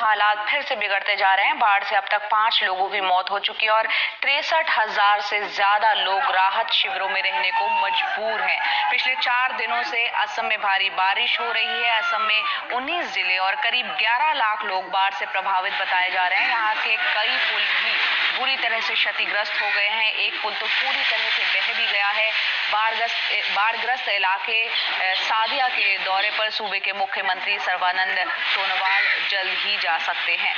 हालात फिर से बिगड़ते जा रहे हैं। बाढ़ से अब तक 5 लोगों की मौत हो चुकी है और 63,000 से ज्यादा लोग राहत शिविरों में रहने को मजबूर हैं। पिछले 4 दिनों से असम में भारी बारिश हो रही है। असम में 19 जिले और करीब 11 लाख लोग बाढ़ से प्रभावित बताए जा रहे हैं। यहाँ के कई पुल भी बुरी तरह से क्षतिग्रस्त हो गए हैं। एक पुल तो पूरी तरह से बह भी गया है। बाढ़ग्रस्त इलाके सादिया के दौरे पर सूबे के मुख्यमंत्री सर्बानंद सोनोवाल जल्द ही जा सकते हैं।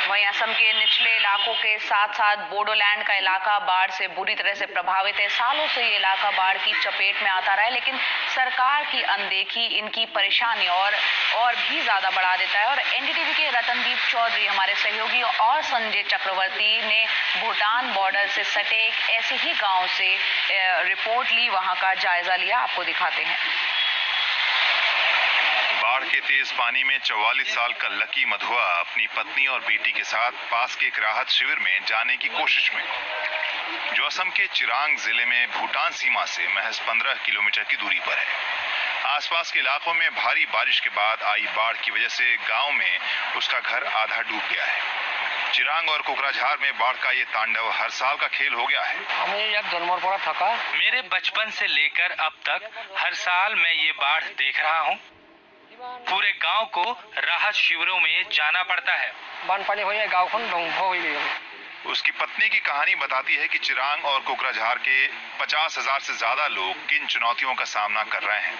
वहीं असम के निचले इलाकों के साथ साथ बोडोलैंड का इलाका बाढ़ से बुरी तरह से प्रभावित है। सालों से ये इलाका बाढ़ की चपेट में आता रहा है, लेकिन सरकार की अनदेखी इनकी परेशानी और भी ज्यादा बढ़ा देता है। और एनडीटीवी के रतनदीप चौधरी हमारे सहयोगी और संजय चक्रवर्ती ने भूटान बॉर्डर से सटे एक ऐसे ही गांव से रिपोर्ट ली, वहां का जायजा लिया। आपको दिखाते हैं। बाढ़ के तेज पानी में 44 साल का लकी मधुआ अपनी पत्नी और बेटी के साथ पास के एक राहत शिविर में जाने की कोशिश में, जो असम के चिरांग जिले में भूटान सीमा से महज 15 किलोमीटर की दूरी पर है। आसपास के इलाकों में भारी बारिश के बाद आई बाढ़ की वजह से गांव में उसका घर आधा डूब गया है। चिरांग और कोकराझार में बाढ़ का ये तांडव हर साल का खेल हो गया है। मेरे बचपन से लेकर अब तक हर साल मैं ये बाढ़ देख रहा हूँ। पूरे गांव को राहत शिविरों में जाना पड़ता है। उसकी पत्नी की कहानी बताती है कि चिरांग और कोकराझार के 50,000 से ज्यादा लोग किन चुनौतियों का सामना कर रहे हैं।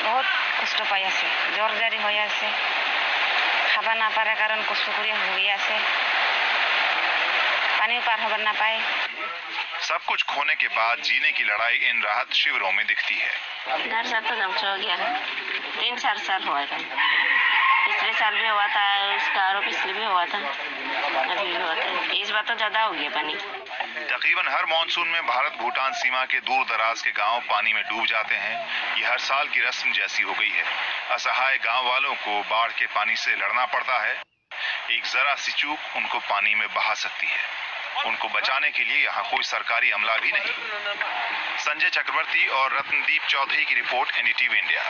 बहुत कष्ट पाई आछे, জ্বর জারি হয়ে আছে, খাবা না পারার কারণ কষ্ট করে হয়ে আছে, পানি পার হবার না পাए। सब कुछ खोने के बाद जीने की लड़ाई इन राहत शिविरों में दिखती है। घर साल तो जमच हो गया है, 3-4 साल हुआ था। पिछले साल भी हुआ था, उसका और पिछले भी हुआ था, अभी भी हुआ था। इस बार तो ज्यादा हो गया पानी। तकरीबन हर मानसून में भारत भूटान सीमा के दूर दराज के गांव पानी में डूब जाते हैं। ये हर साल की रस्म जैसी हो गई है। असहाय गांव वालों को बाढ़ के पानी से लड़ना पड़ता है। एक जरा सी चूक उनको पानी में बहा सकती है। उनको बचाने के लिए यहाँ कोई सरकारी अमला भी नहीं। संजय चक्रवर्ती और रतनदीप चौधरी की रिपोर्ट, एनडीटीवी इंडिया।